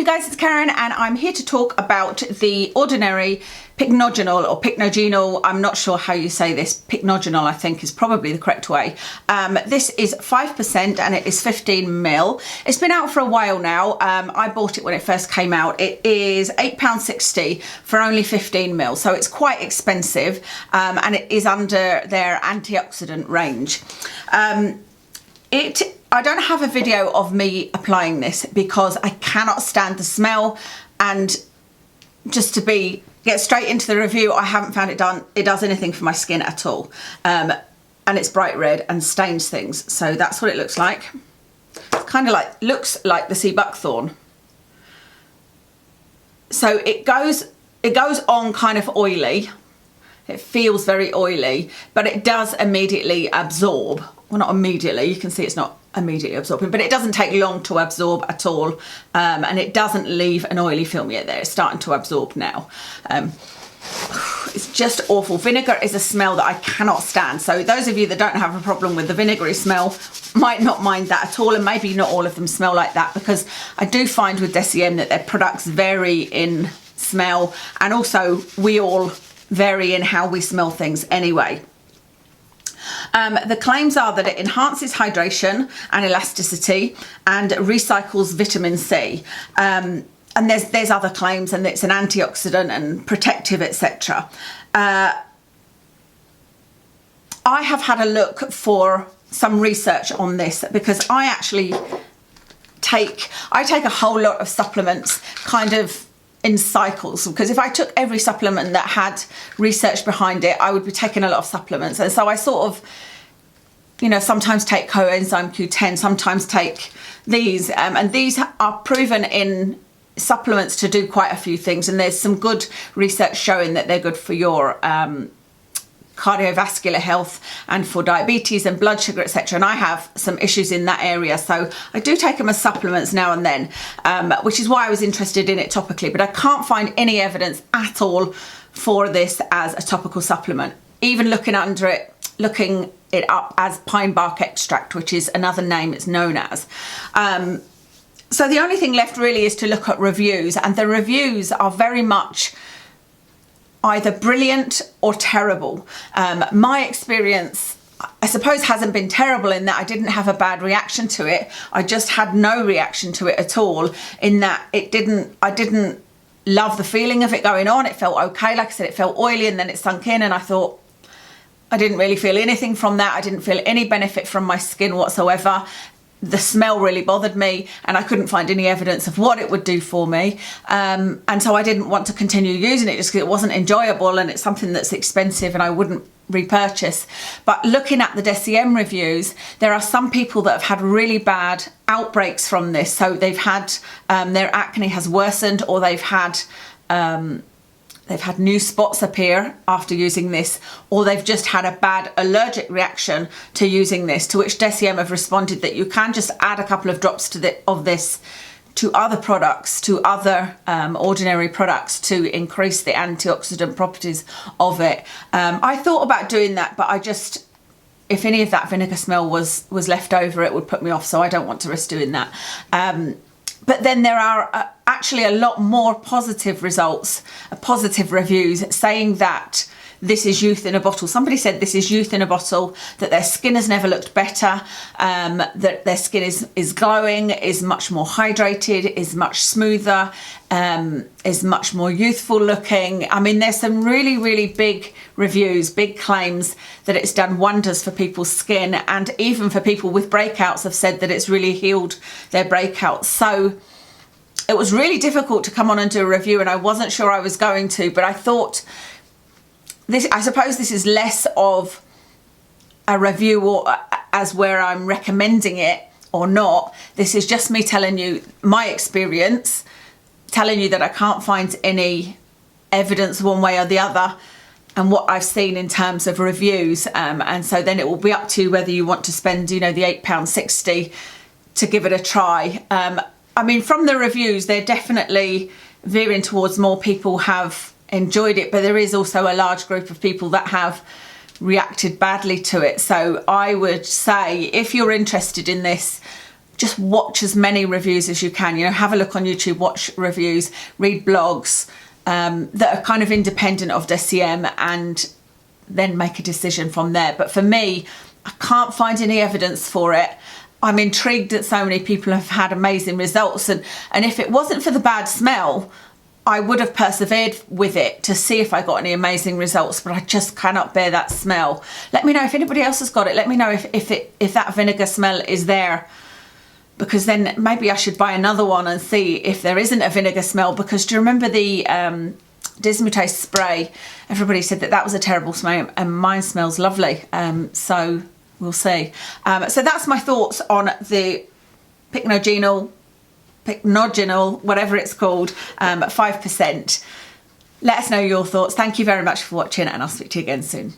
you guys, it's Karen and I'm here to talk about the Ordinary Pycnogenol or Pycnogenol. I'm not sure how you say this. Pycnogenol I think is probably the correct way. This is 5% and it is 15ml. It's been out for a while now. I bought it when it first came out. It is £8.60 for only 15ml, so it's quite expensive, and it is under their antioxidant range. I don't have a video of me applying this because I cannot stand the smell, and just to get straight into the review, I haven't found it does anything for my skin at all. And it's bright red and stains things, so that's what it looks like. It's kind of looks like the sea buckthorn. So it goes on kind of oily. It feels very oily, but it does immediately absorb. Well, not immediately, you can see it's not immediately absorbing, but it doesn't take long to absorb at all, and it doesn't leave an oily film yet. There, it's starting to absorb now. It's just awful. Vinegar is a smell that I cannot stand, so those of you that don't have a problem with the vinegary smell might not mind that at all, and maybe not all of them smell like that, because I do find with Decay that their products vary in smell, and also we all vary in how we smell things anyway. The claims are that it enhances hydration and elasticity and recycles vitamin C. And there's other claims, and it's an antioxidant and protective, etc. I have had a look for some research on this because I actually take a whole lot of supplements kind of in cycles, because if I took every supplement that had research behind it, I would be taking a lot of supplements. And so I sort of, you know, sometimes take coenzyme Q10, sometimes take these, and these are proven in supplements to do quite a few things, and there's some good research showing that they're good for your cardiovascular health and for diabetes and blood sugar, etc. And I have some issues in that area, so I do take them as supplements now and then, which is why I was interested in it topically, but I can't find any evidence at all for this as a topical supplement. Even looking it up as pine bark extract, which is another name it's known as. So the only thing left really is to look at reviews, and the reviews are very much either brilliant or terrible. My experience, I suppose, hasn't been terrible in that I didn't have a bad reaction to it. I just had no reaction to it at all, in that I didn't love the feeling of it going on. It felt okay. Like I said, it felt oily, and then it sunk in, and I thought, I didn't really feel anything from that. I didn't feel any benefit from my skin whatsoever. The smell really bothered me, and I couldn't find any evidence of what it would do for me. And so I didn't want to continue using it just because it wasn't enjoyable, and it's something that's expensive and I wouldn't repurchase. But looking at the Decay reviews, there are some people that have had really bad outbreaks from this. So they've had, their acne has worsened, or they've had new spots appear after using this, or they've just had a bad allergic reaction to using this, to which Decay have responded that you can just add a couple of drops of this to other products, to other Ordinary products, to increase the antioxidant properties of it. I thought about doing that, but if any of that vinegar smell was left over, it would put me off, so I don't want to risk doing that. But then there are actually a lot more positive results, positive reviews, saying that this is youth in a bottle. Somebody said this is youth in a bottle, that their skin has never looked better, that their skin is glowing, is much more hydrated, is much smoother, is much more youthful looking. I mean, there's some really, really big reviews, big claims that it's done wonders for people's skin, and even for people with breakouts have said that it's really healed their breakouts. So it was really difficult to come on and do a review, and I wasn't sure I was going to, but I thought, I suppose this is less of a review or as where I'm recommending it or not. This is just me telling you my experience, telling you that I can't find any evidence one way or the other, and what I've seen in terms of reviews. And so then it will be up to you whether you want to spend, you know, the £8.60 to give it a try. I mean, from the reviews, they're definitely veering towards more people have enjoyed it, but there is also a large group of people that have reacted badly to it. So I would say, if you're interested in this, just watch as many reviews as you can. You know, have a look on YouTube, watch reviews, read blogs that are kind of independent of DCM, and then make a decision from there. But for me, I can't find any evidence for it. I'm intrigued that so many people have had amazing results, and if it wasn't for the bad smell, I would have persevered with it to see if I got any amazing results, but I just cannot bear that smell. Let me know if anybody else has got it. Let me know if that vinegar smell is there, because then maybe I should buy another one and see if there isn't a vinegar smell. Because do you remember the Dismutase spray? Everybody said that was a terrible smell, and mine smells lovely. So we'll see. So that's my thoughts on the Pycnogenol, whatever it's called, 5%. Let us know your thoughts. Thank you very much for watching, and I'll speak to you again soon.